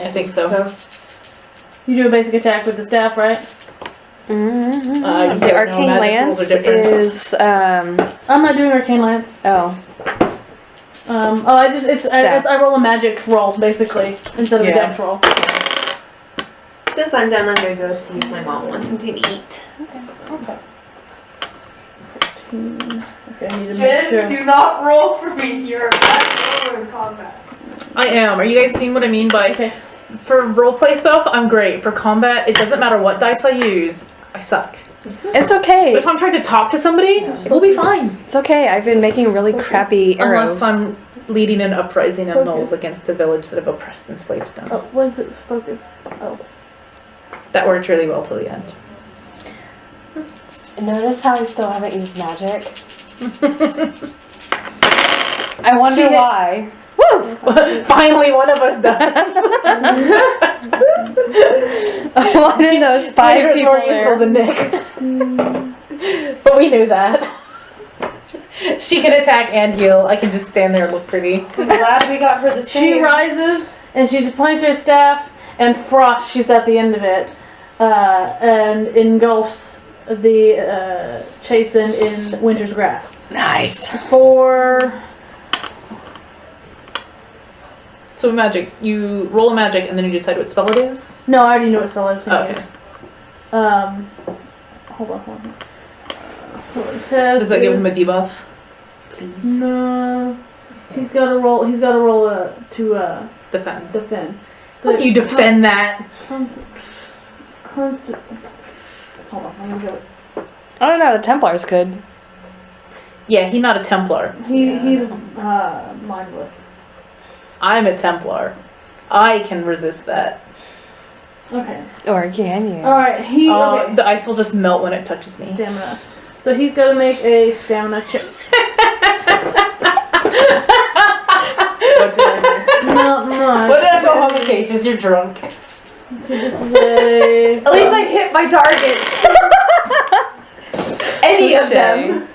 I think so. You do a basic attack with the staff, right? Mm-hmm. The arcane lance is. I'm not doing arcane lance. Oh. I roll a magic roll basically instead of a dex roll. Since I'm done, I'm gonna go see if my mom wants something to eat. Okay. Okay, I need to make sure. Do not roll for me. You're a bad roller in combat. I am. Are you guys seeing what I mean by for roleplay stuff? I'm great. For combat, it doesn't matter what dice I use. I suck. It's okay. But if I'm trying to talk to somebody, we'll be fine. It's okay. I've been making really crappy arrows. Unless I'm leading an uprising of gnolls against a village that have oppressed and enslaved them. Oh, what is it? Focus. Oh. That worked really well till the end. Notice how I still haven't used magic? I wonder why. Woo! Finally, one of us does. One of those 5 people more useful than Nick. But we knew that. She can attack and heal. I can just stand there and look pretty. I'm glad we got her the She rises and she points her staff and frost shoots at the end of it and engulfs the Chasen in Winter's grasp. Nice. So magic, you roll a magic and then you decide what spell it is? No, I already know what spell I was going to Okay. use. Hold on. Does that give him a debuff? Please. No. He's got to roll to Defend. So How do you defend that? Constant. Hold on, I'm gonna go. I don't know, the Templars could. Yeah, he's not a Templar. He's mindless. I'm a Templar. I can resist that. Okay. Or can you? Alright, okay. The ice will just melt when it touches me. Stamina. So he's got to make a stamina check. What did I Not much. What did I go home in case? Because you're drunk. So this is a... At least I hit my target. Any of them.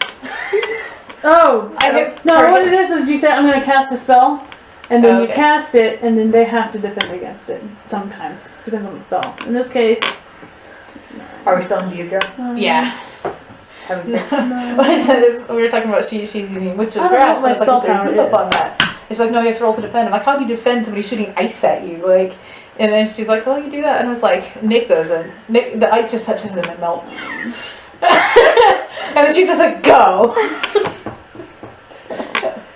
Oh! I hit No, target. what it is you say, I'm going to cast a spell, and then you Okay. cast it, and then they have to defend against it. Sometimes. Depends on the spell. In this case... Are we still in Deidre? Yeah. Have we been? When I said this, we were talking about she's using witch's I don't know grass. what my And I was like, spell is there a power debuff is. on that? It's like, no, you have to roll to defend. I'm like, how do you defend somebody shooting ice at you? Like, and then she's like, well, you do that. And I was like, Nick doesn't. Nick, the ice just touches him and melts. And then she's just like, go.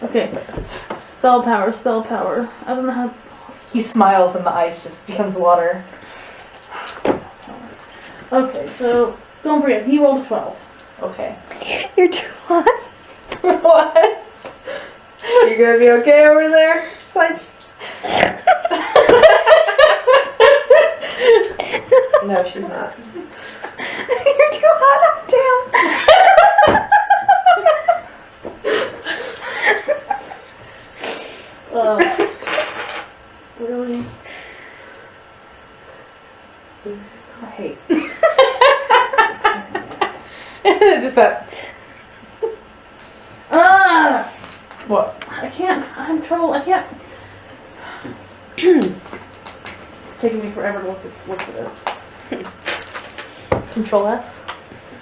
Okay. Spell power. I don't know how... He smiles and the ice just becomes water. Okay, so don't forget, he rolled a 12. Okay. You're too hot. What? You gonna be okay over there? It's like... No, she's not. You're too hot. I'm down. Really? I hate. Just that. What? I can't. I'm in trouble. I can't. It's taking me forever to look for this. Control F?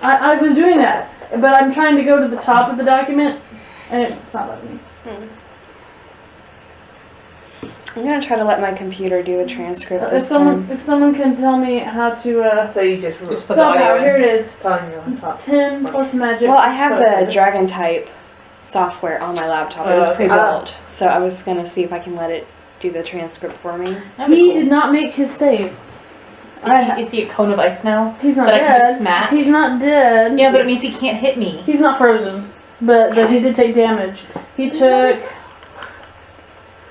I was doing that, but I'm trying to go to the top of the document, and it's not letting me. I'm gonna try to let my computer do a transcript If this time. someone can tell me how to So you just Just put the spell audio power. in. Here it is. on your laptop. 10 plus magic. Well, I have the focus. Dragon type software on my laptop. It was Okay. pre-built, so I was gonna see if I can let it do the transcript for me. That'd be He cool. did not make his save. Is he a cone of ice now? He's not That I dead. can just smack? He's not dead. Yeah, but it means he can't hit me. He's not frozen, but he did take damage. He took.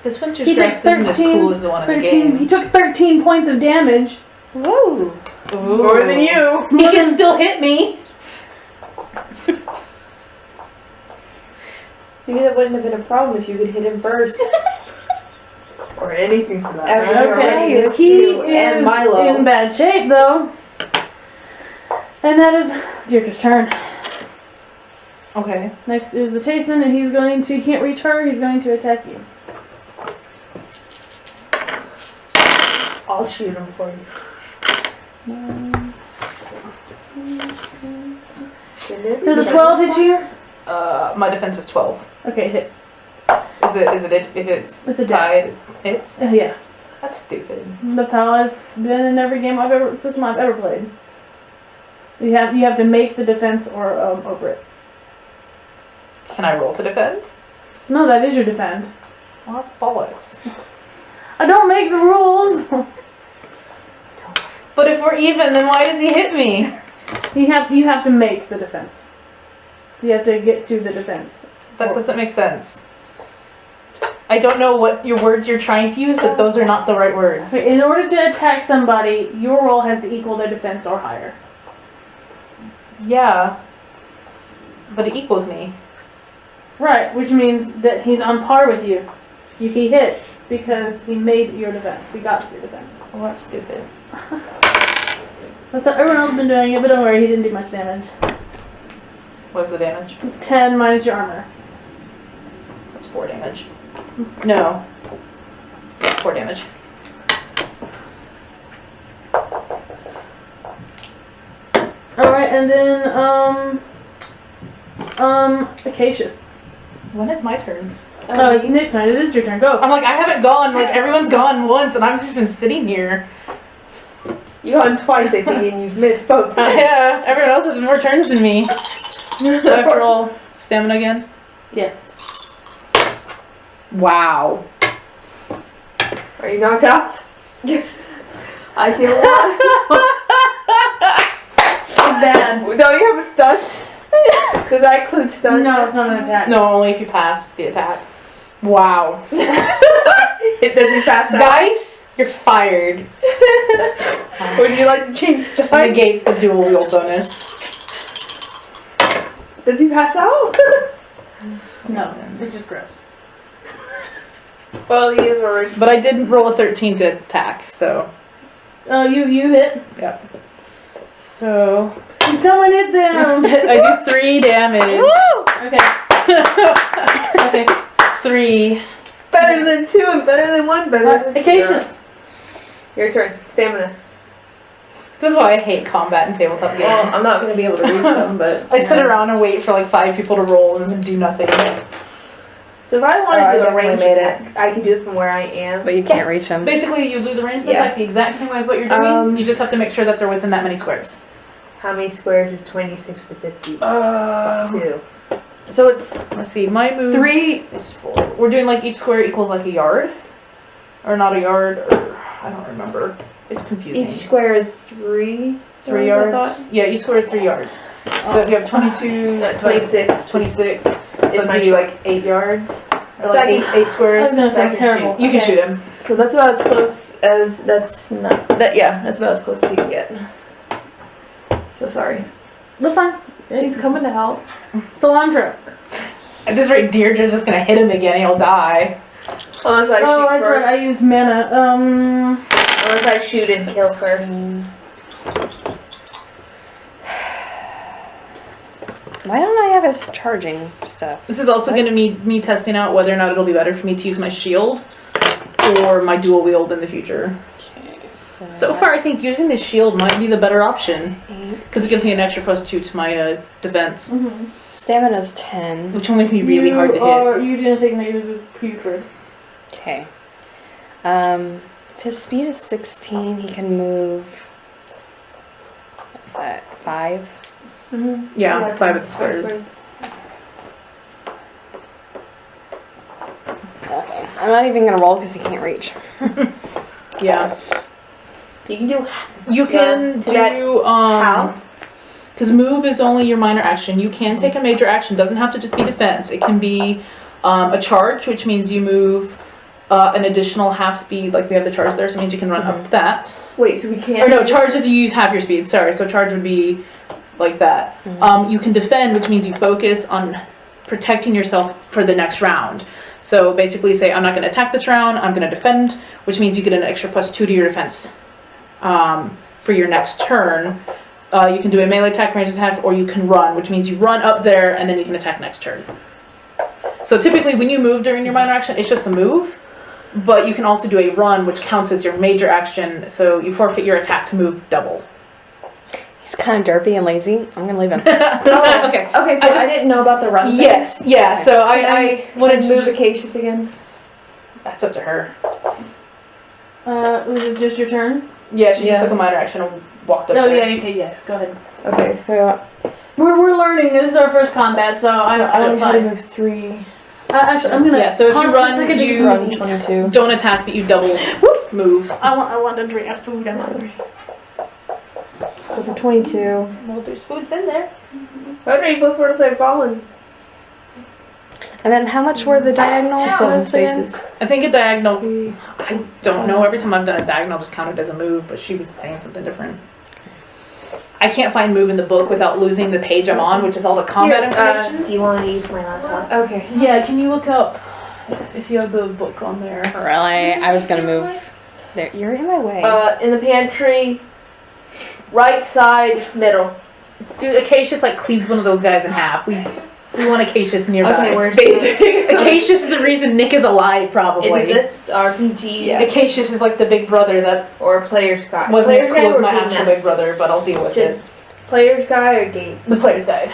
This Winter's He took Stripes isn't as cool as the one in the 13. He game. took 13 points of damage. Woo! More than you. He can still hit me. Maybe that wouldn't have been a problem if you could hit him first. Or anything for that. Okay, This he too, and is Milo. in bad shape though. And that is Deirdre's turn. Okay. Next is the Chasen, and he's going to, he can't reach her, he's going to attack you. I'll shoot him for you. Does a 12 hit you? My defense is 12. Okay, it hits. Is it if it's It's a tied, it's? Yeah. That's stupid. That's how it's been in every game system I've ever played. You have to make the defense or over it. Can I roll to defend? No, that is your defend. Well, that's bollocks. I don't make the rules. But if we're even, then why does he hit me? You have to make the defense. You have to get to the defense. That doesn't make sense. I don't know what your words you're trying to use, but those are not the right words. In order to attack somebody, your roll has to equal their defense or higher. Yeah. But it equals me. Right, which means that he's on par with you. He hits because he made your defense. He got your defense. Well, that's stupid. That's how everyone else has been doing it, but don't worry, he didn't do much damage. What's the damage? It's 10 minus your armor. That's 4 damage. No. 4 damage. Alright, and then, Acacius. When is my turn? Oh, it's Nick's turn. It is your turn. Go. I'm like, I haven't gone. Like, everyone's gone once, and I've just been sitting here. You gone twice, I think, and you've missed both times. Yeah, everyone else has more turns than me. So I have to roll stamina again? Yes. Wow. Are you knocked out? I see a lot. Bad. Don't you have a stunt? Does that include stunt? No, it's not an attack. No, only if you pass the attack. Wow. It doesn't pass out. Dice, you're fired. Would you like to change dice? Negates the dual wield bonus. Does he pass out? No, it's just gross. Well, he is already. But I did roll a 13 to attack, so. Oh, you hit. Yep. So. Someone hits him. I do 3 damage. Okay. Okay. 3. Better than 2 and better than 1. Better than 0. Acacius. Your turn. Stamina. This is why I hate combat and tabletop games. Well, I'm not going to be able to reach them, but... I sit around and wait for like 5 people to roll and then do nothing. So if I want I to do a definitely range made attack, I can do it from where I am. But you can't reach him. Basically, you do the ranged Yeah. attack the exact same way as what you're doing. You just have to make sure that they're within that many squares. How many squares is 26 to 50? 2. So it's Let's see, my move 3... is 4. We're doing like each square equals like a yard. Or not a yard, or I don't remember. It's confusing. Each square is 3... 3 I yards? thought. Yeah, each square is 3 yards. So if you have 22, 26. 26, so Is it'd my be shot. like 8 yards. Or So like I can- 8 squares. I was gonna So I say can terrible. You can Okay. shoot him. So that's about as close as... That's not... That, yeah, that's about as close as you can get. So sorry. That's fine. He's coming to help. Cilantro. At this rate, Deirdre's just gonna hit him again and he'll die. Unless I Oh, shoot that's first. right. I used mana. Unless I shoot and kill first. Why don't I have his charging stuff? This is also gonna be me testing out whether or not it'll be better for me to use my shield or my dual wield in the future. Okay, So far, I think using the shield might be the better option because it gives me an extra +2 to my defense, Stamina's 10. which will make me really hard to hit. You didn't take maybe with putrid. Okay. If his speed is 16, he can move. What's that? 5? Yeah, 5 of the squares. Okay. I'm not even gonna roll because he can't reach. Yeah, You can do you can to that do how? because move is only your minor action. You can take a major action. Doesn't have to just be defense. It can be a charge, which means you move an additional half speed. Like we have the charge there, so it means you can run up that. Wait, so we can't... Or no, charge is you use half your speed. Sorry, so charge would be like that. You can defend, which means you focus on protecting yourself for the next round. So basically say, I'm not going to attack this round, I'm going to defend, which means you get an extra +2 to your defense for your next turn. You can do a melee attack, ranged attack, or you can run, which means you run up there and then you can attack next turn. So typically when you move during your minor action, it's just a move. but you can also do a run, which counts as your major action, so you forfeit your attack to move double. He's kind of derpy and lazy. I'm gonna leave him. Okay. Okay, so I didn't know about the run thing. Yes, yeah, so I wanted to move just, Acacius again. that's up to her. Was it just your turn? Yeah, she Yeah. just took a minor action and walked up Oh there. yeah, okay, yeah. Go ahead. Okay, so We're learning. This is our first combat, so I I only don't had to fine. move 3. Actually, I'm gonna. Yeah, so if you pause for a run, second to you- get Run food to eat. 22. Don't attack, but you double move. I want to drink food. I'm hungry. So for 22. Well, there's foods in there. Hungry before they're falling. And then how much were the diagonal 7 moves again? spaces. I think a diagonal, I don't know, every time I've done a diagonal just counted as a move, but she was saying something different. I can't find move in the book without losing the page I'm on, which is all the combat information. Do you want to use my laptop? Okay. Yeah, can you look up if you have the book on there? Really? I was gonna move. There, you're in my way. In the pantry, right side, middle. Dude, Acacius like cleaved one of those guys in half. We want Acacius nearby. Okay, where's Acacius is the reason Nick is alive, probably. Is it this RPG? Yeah. Acacius is like the big brother that Or player's guide? wasn't as Player's cool guide as or my game actual master? big brother, but I'll deal with it. Player's guide or game? The player's guide.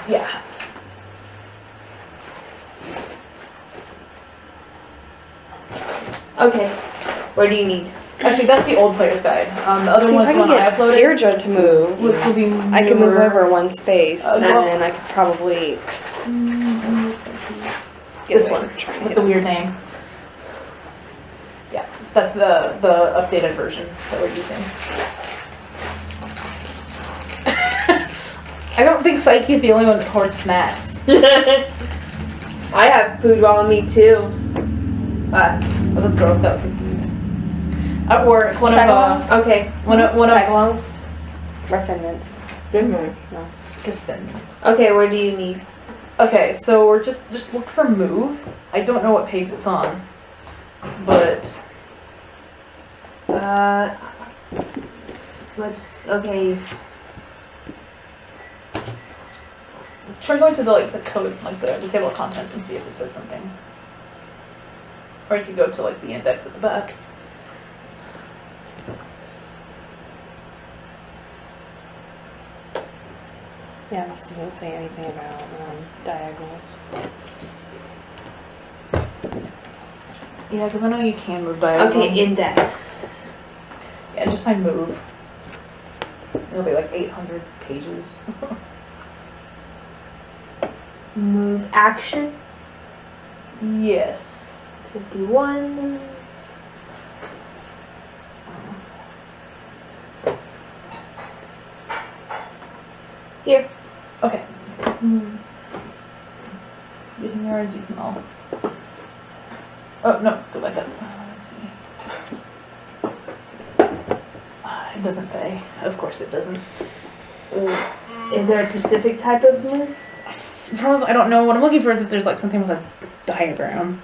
Yeah. Okay. What do you need? Actually, that's the old player's guide. The other See, if one's I the can one I get uploaded. Deirdre to move, Which will be I can move newer. over one space, and well- then I could probably get This away one from trying with to- the weird name. Yeah, that's the updated version that we're using. I don't think Psyche is the only one that hoards snacks. I have food on me too. Well, this girl's got cookies. At work, one of Okay. one of Tagalongs? Refinements. Okay, what do you need? Okay, so we're just look for move. I don't know what page it's on, but Okay. try going to the code, like the table of contents, and see if it says something. Or you could go to like the index at the back. Yeah, this doesn't say anything about diagonals. Yeah, because I know you can move diagonal. Okay, index. Yeah, just find move. It'll be like 800 pages. Move action. Yes. 51. Here. Okay. So move. Within yards, you can also. Oh no, go back up. Let's see. It doesn't say. Of course, it doesn't. Is there a specific type of move? I don't know. What I'm looking for is if there's like something with a diagram.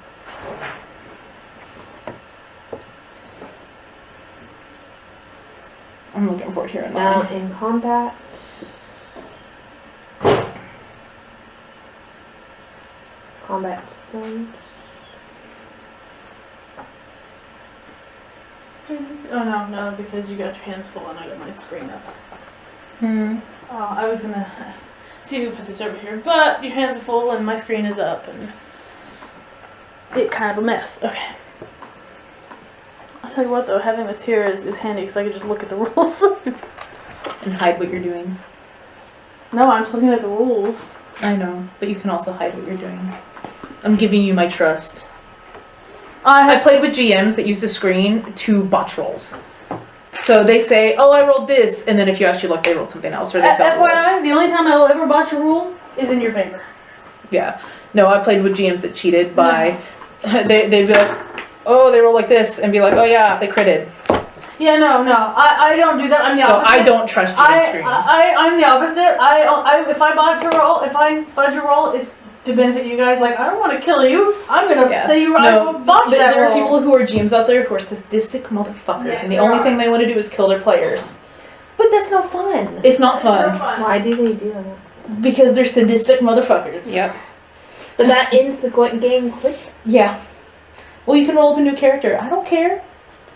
I'm looking for it here in Now mine. in combat. Combat stones. Oh no, because you got your hands full and I got my screen up. Hmm. Oh, I was gonna see if we put this over here, but your hands are full and my screen is up and it's kind of a mess. Okay. I'll tell you what though, having this here is handy because I can just look at the rules. And hide what you're doing. No, I'm just looking at the rules. I know, but you can also hide what you're doing. I'm giving you my trust. I I played with GMs that use the screen to botch rolls. So they say, oh, I rolled this, and then if you actually look, they rolled something else, or they felt rolled. FYI, the only time I will ever botch a rule is in your favor. Yeah. No, I played with GMs that cheated by, they'd be like, oh, they roll like this, and be like, oh yeah, they critted. Yeah, no, I don't do that. I'm the So opposite. I don't trust GM screens. I'm the opposite. If I botch a roll, if I fudge a roll, it's to benefit you guys. Like, I don't want to kill you. I'm gonna Yeah. say you No, botch that there are roll. people who are GMs out there who are sadistic motherfuckers, Yes, and the there only are. thing they want to do is kill their players. But that's no fun. It's not fun, Why do they do that? because they're sadistic motherfuckers. Yep. But that ends the game quick. Yeah. Well, you can roll up a new character. I don't care.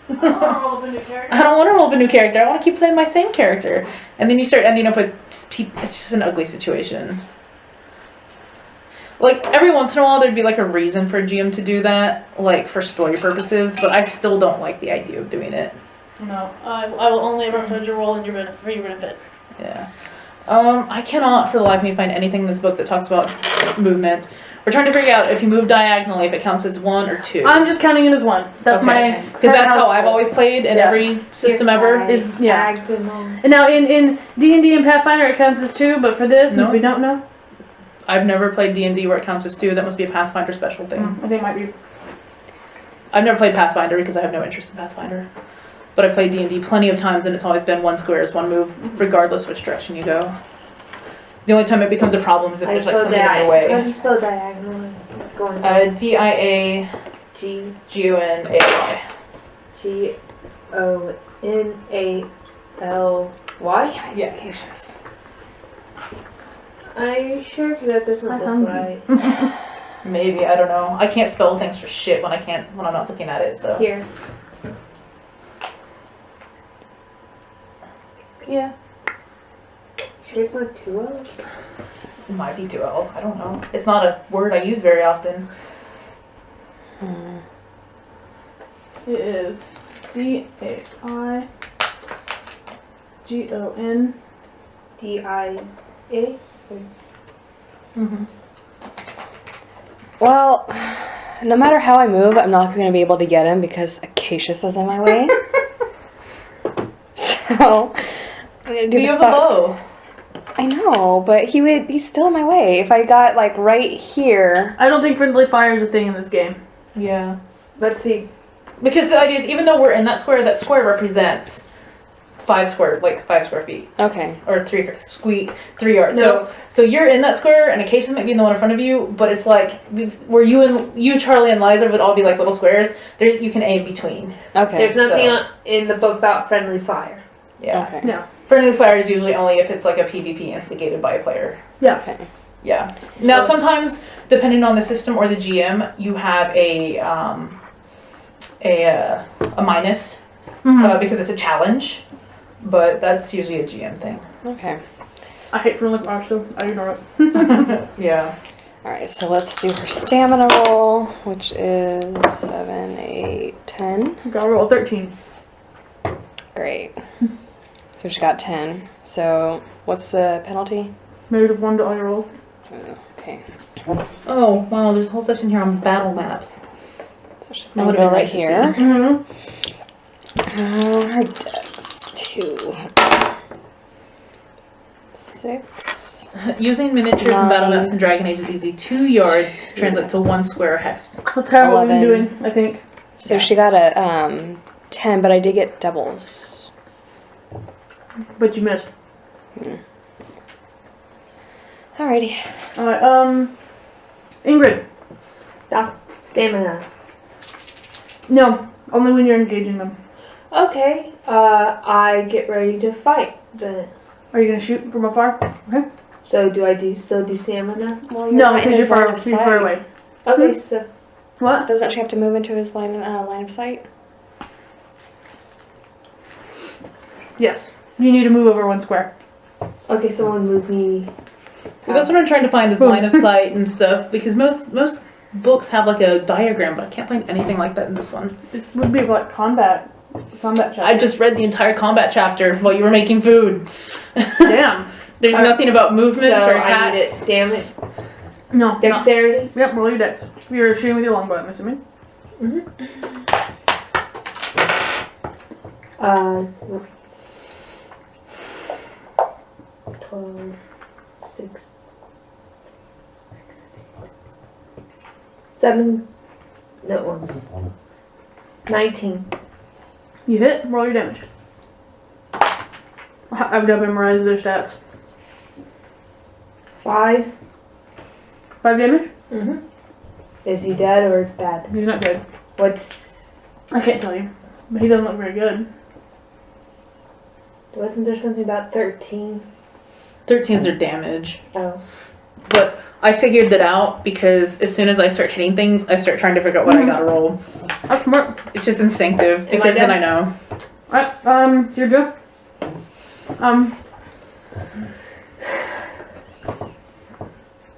I don't want to roll up a new character. I don't want to roll up a new character. I want to keep playing my same character. And then you start ending up with it's just an ugly situation. Like, every once in a while, there'd be, like, a reason for a GM to do that, like, for story purposes, but I still don't like the idea of doing it. No, I will only ever fudge a roll in your benefit, for your benefit. Yeah. I cannot, for the life of me, find anything in this book that talks about movement. We're trying to figure out if you move diagonally, if it counts as 1 or 2. I'm just counting it as 1. That's my... Because that's how I've always played in every system ever. Yeah. And now in D&D and Pathfinder, it counts as 2, but for this, since we don't know... I've never played D&D where it counts as 2. That must be a Pathfinder special thing. I think it might be. I've never played Pathfinder because I have no interest in Pathfinder. But I've played D&D plenty of times and it's always been 1 square is 1 move, regardless which direction you go. The only time it becomes a problem is if there's like something in your How do way. you spell diagonal? Going down. D-I-A-G-O-N-A-Y. G-O-N-A-L-Y? Yeah. Are you sure? Because that doesn't I'm look hungry. right. Maybe, I don't know. I can't spell things for shit when I'm not looking at it, so. Here. Yeah. Sure it's not 2 L's? It might be 2 L's, I don't know. It's not a word I use very often. It is D-A-I-G-O-N. D-I-A? Mm-hmm. Well, no matter how I move, I'm not going to be able to get him because Acacius is in my way. So, I'm going to do You have a bow. I know, but he's still in my way. If I got, like, right here... I don't think friendly fire is a thing in this game. Yeah. Let's see. Because the idea is, even though we're in that square represents 5 square feet. Okay. Or 3 yards. No. So you're in that square, and Acacia might be in the one in front of you, but it's like, where you, Charlie, and Liza would all be like little squares, you can aim between. Okay. There's nothing in the book about friendly fire. Yeah. Okay. No. Friendly fire is usually only if it's like a PvP instigated by a player. Yeah. Okay. Yeah. Now, sometimes, depending on the system or the GM, you have a minus, because it's a challenge, but that's usually a GM thing. Okay. I hate friendly fire, so I ignore it. Yeah. Alright, so let's do her stamina roll, which is 7, 8, 10. Gotta roll a 13. Great. So she got 10. So, what's the penalty? -1 to all your rolls. Okay. Oh, wow, there's a whole section here on battle maps. So she's That going to would've go been right nice to here. see. Her dex, 2. 6. Using miniatures and battle maps in Dragon Age is easy. 2 yards translate to 1 square hex. That's kind of what we've been 11. doing, I think. So Yeah. she got a 10, but I did get doubles. But you missed. Alrighty. Alright, Ingrid. Stamina. No, only when you're engaging them. Okay, I get ready to fight then. Are you gonna shoot from afar? Okay. So do I still do stamina? Well, No, not in because his line of you're far sight. away. Okay, so What? Doesn't she have to move into his line of sight? Yes. You need to move over 1 square. okay, someone move me. See, that's what I'm trying to find is line of sight and stuff, because most books have like a diagram, but I can't find anything like that in this one. It would be like combat chapter. I just read the entire combat chapter while you were making food. Damn. There's nothing about movement So or I need it. attacks. Stamina. No. not- Dexterity. Yep, roll your dex. You're shooting with your longbow, I'm assuming. What? 12, 6, 7, no, 1. 19. You hit, roll your damage. I've got to memorize their stats. 5. 5 damage? Mm-hmm. Is he dead or bad? He's not good. What's... I can't tell you. But he doesn't look very good. Wasn't there something about 13? 13's their damage. Oh. But I figured that out because as soon as I start hitting things, I start trying to figure out what I gotta roll. That's smart. It's just instinctive because then I know. Alright, it's your job.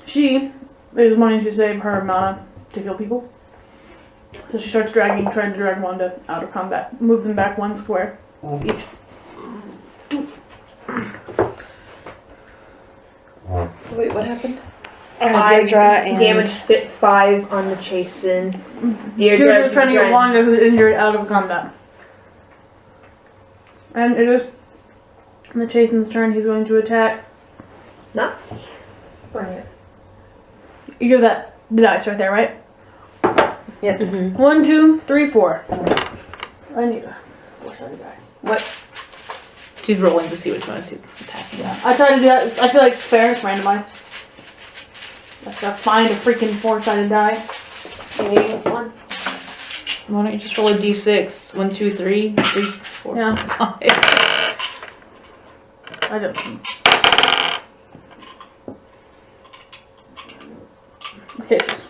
She is wanting to save her mana to kill people. So she starts trying to drag Wanda out of combat. Move them back 1 square each. Wait, what happened? Deirdre and damage fit 5 on the Chasen. Deirdre's trying to get Wanda, who's injured, out of combat. And it is on the Chasen's turn. He's going to attack. No. Bring it. You give that the dice right there, right? Yes. Mhm. 1, 2, 3, 4. I need a 4-sided dice. What? She's rolling to see which one she's attacking. Yeah, I try to do that. I feel like it's fair. It's randomized. I have to find a freaking 4-sided die. One. Why don't you just roll a d6? 1, 2, 3, 3, 4. Yeah, 5. I don't. Okay, just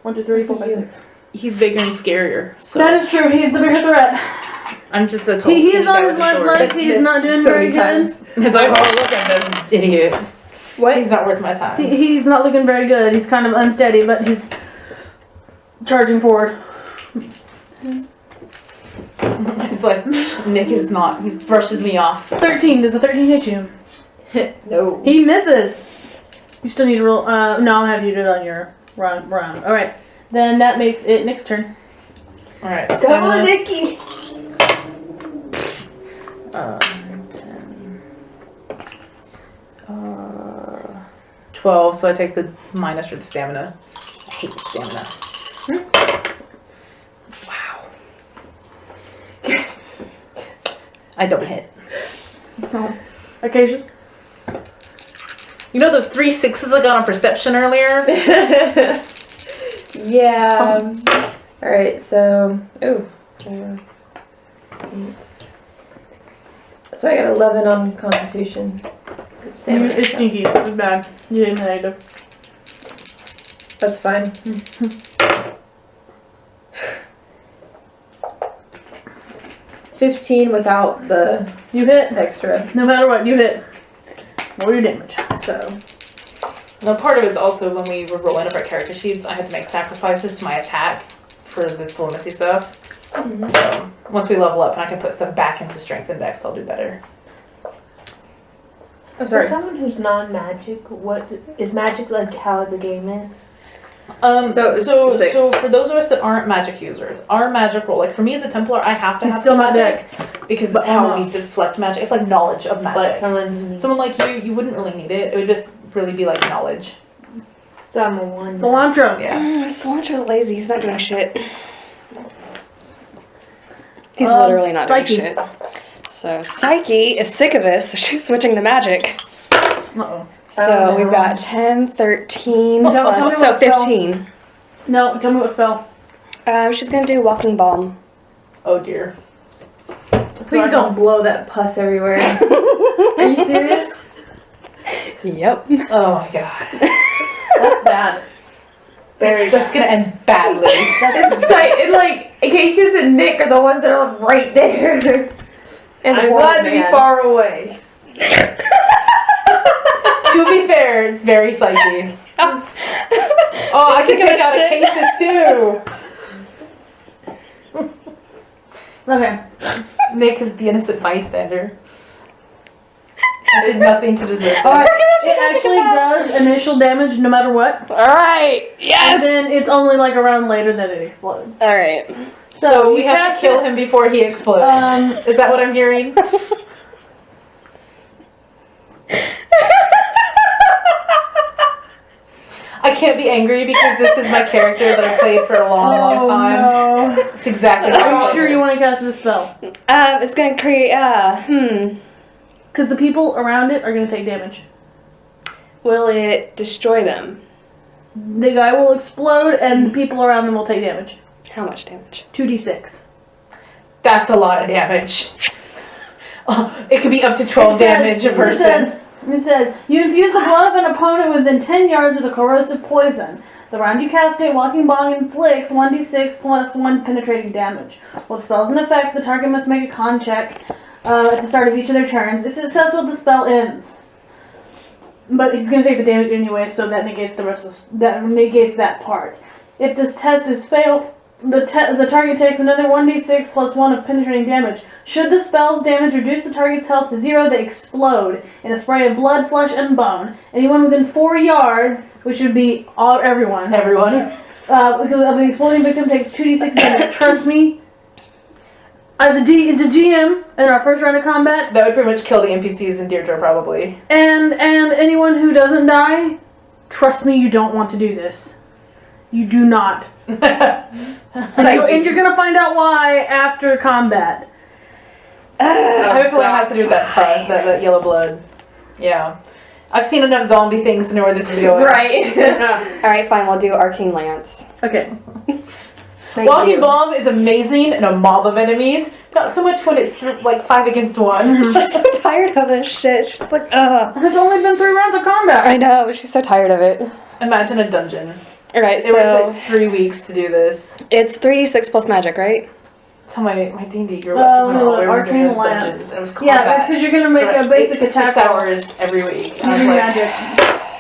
1, 2, 3, 4, 5, 6. He's bigger and scarier. So That is true. He's the bigger threat. I'm just a tall He skinny is guy on with his a last sword. legs. He's not doing so very many good. times. It's like, oh, look at this idiot. What? He's not worth my time. He's not looking very good. He's kind of unsteady, but he's charging forward. It's like, Nick is not. He brushes me off. 13. Does a 13 hit you? No. He misses. You still need to roll. No, I'll have you do it on your round. Alright. Then that makes it Nick's turn. Alright. Come on, Nikki. 10. 12, so I take the minus for the stamina. I hate the stamina. Wow. I don't hit. No. Occasion. You know those 3 6s I got on perception earlier? Yeah. Alright, so. Ooh. So I got 11 on Constitution. Stamina. It's sneaky. It's bad. You didn't negative. That's fine. 15 without the You hit. extra. No matter what, you hit. Roll your damage. So. Now, part of it's also when we were rolling up our character sheets, I had to make sacrifices to my attack for the diplomacy stuff. Mm-hmm. So, once we level up and I can put stuff back into strength index, I'll do better. I'm For sorry. someone who's non-magic, what is magic like? How the game is? So it's so 6. for those of us that aren't magic users, our magic roll, like for me as a Templar, I have to He's have still some not magic because But it's how we almost. deflect magic. It's like knowledge of But magic. someone Someone like you wouldn't really need it. It would just really be like knowledge. So I'm a 1. Cilantro. Yeah. Cilantro's lazy. He's not doing shit. He's Um, literally not doing Psyche. shit. So Psyche is sick of this, so she's switching to magic. Uh-oh. So we've got 10, 13, No, tell me plus, so what spell. 15. No, tell me what spell. She's gonna do Walking Balm. Oh dear. Please don't blow that pus everywhere. Are you serious? Yep. Oh my god. That's bad. That's gonna end badly. It's like Acacius and Nick are the ones that are right there. And I'm glad to be far away. To be fair, it's very Psyche. Oh, I can take out Acacius too. Okay. Nick is the innocent bystander. I did nothing to deserve it. Alright. It actually does initial damage no matter what. Alright. And Yes! then it's only like a round later that it explodes. Alright. So we you have to cast kill it. him before he explodes. Is that what I'm hearing? I can't be angry because this is my character that I've played for a long time. No. It's exactly what Are I'm you sure you want to cast this spell? It's gonna create, Because the people around it are going to take damage. will it destroy them? The guy will explode and the people around them will take damage. How much damage? 2d6. That's a lot of damage. Oh, it could be up to 12 damage a person. It says, you infuse the blood of an opponent within 10 yards with a corrosive poison. The round you cast it, Walking Bong inflicts 1d6 plus 1 penetrating damage. While the spell is in effect, the target must make a con check at the start of each of their turns. If successful, the spell ends. But he's going to take the damage anyway, so that negates the rest of that part. If this test is failed, the target takes another 1d6 plus 1 of penetrating damage. Should the spell's damage reduce the target's health to 0, they explode in a spray of blood, flesh, and bone. Anyone within 4 yards, which would be everyone, because of the exploding victim takes 2d6 damage. Trust me, it's a GM in our first round of combat. That would pretty much kill the NPCs in Deirdre, probably. And anyone who doesn't die, trust me, you don't want to do this. You do not. And you're gonna find out why after combat. I have a feeling it has to do with that yellow blood. Yeah. I've seen enough zombie things to know where this is going. Right. Alright, fine, we'll do Arcane Lance. Okay. Walking Bomb is amazing in a mob of enemies. Not so much when it's like 5 against 1. She's so tired of this shit. She's like, ugh. It's only been 3 rounds of combat. I know, she's so tired of it. Imagine a dungeon. Alright, It was like 3 weeks to do this. it's 3d6 plus magic, right? That's how my D&D group was. Arcane Lance. It was Yeah, combat. because you're gonna make a basic attack 6 hours every week. And I was like, magic.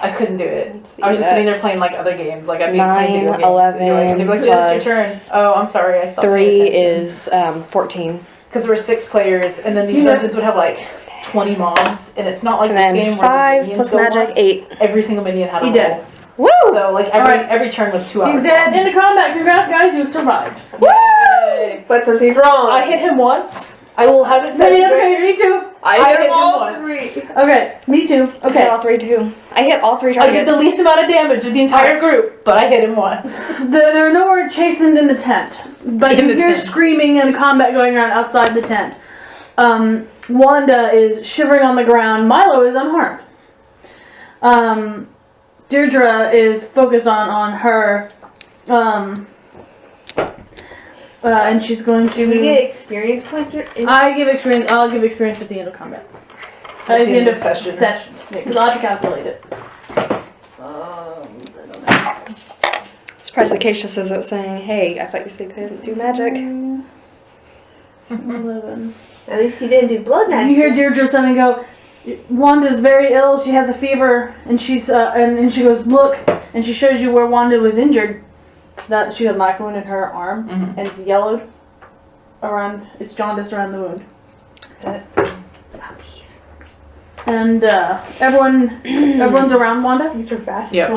I couldn't do it. Let's see, I was just sitting there that's playing like other games. Like I'd be 9, playing video games. 11 and they'd be like, yeah, it's your turn. plus Oh, I'm sorry. I stopped 3 paying attention. is 14. Because there were 6 players, and then these dungeons would have like 20 mobs, and it's not like And this then game where 5 the minions plus go magic, once. 8. Every single minion had a He roll. did. Woo! So like every turn was 2 hours. He's dead. Into combat. Congrats, guys. You survived. Yay! But something's wrong. I hit him once. I will have it said. Maybe that's okay. Me too. I hit him all once. 3. Okay. Me too. I hit Okay. all 3 too. I hit all 3 I targets. did the least amount of damage of the entire group, but I hit him once. There are no more chastened in the tent, but In you the hear tent. screaming and combat going on outside the tent. Wanda is shivering on the ground. Milo is unharmed. Deirdre is focused on her, and she's going Do we get to. experience points? I'll give experience at the end of combat. At the end of session. Because I'll have to calculate it. Surprised Acacia says it saying, hey, I thought you said you couldn't do magic. 11. At least you didn't do blood magic. You hear Deirdre suddenly go, Wanda's very ill, she has a fever, and she's and she goes, look, and she shows you where Wanda was injured. That she had a knife wound in her arm, Mhm. and it's yellowed around, it's jaundice around the wound. And everyone's around Wanda. These are fast. Yep.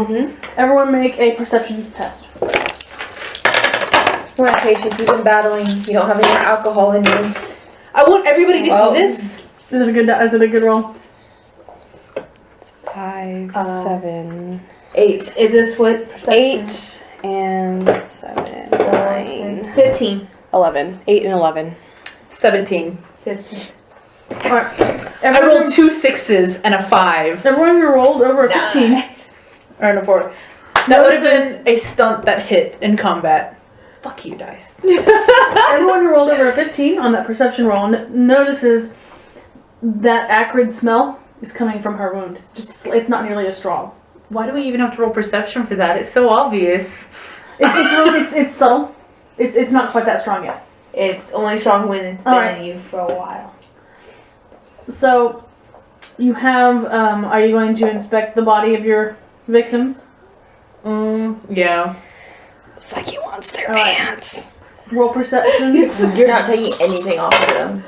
Everyone make a perception test. Come on, Patience, you've been battling. You don't have any alcohol in you. I want everybody to Well. see this. Is it a good roll? It's 5, 7, 8. Is this what perception? 8, and 7, 9, 15. 11. 8 and 11. 17. 15. Alright. I rolled 2 6s and a 5. Everyone who rolled over a 15. Or no 4. That would have been a stunt that hit in combat. Fuck you, dice. Everyone who rolled over a 15 on that perception roll notices that acrid smell is coming from her wound. Just it's not nearly as strong. Why do we even have to roll perception for that? It's so obvious. It's subtle. It's not quite that strong yet. It's only strong when it's been Alright. in you for a while. So you have. Are you going to inspect the body of your victims? Yeah. Psyche wants their Alright. pants. Roll perception. You're not taking anything off of them.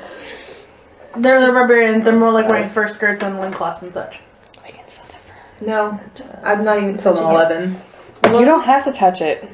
They're the barbarians. They're more like wearing fur skirts and loincloths and such. I can sell them. No, I'm not even Still touching an it. 11. You don't have to touch it.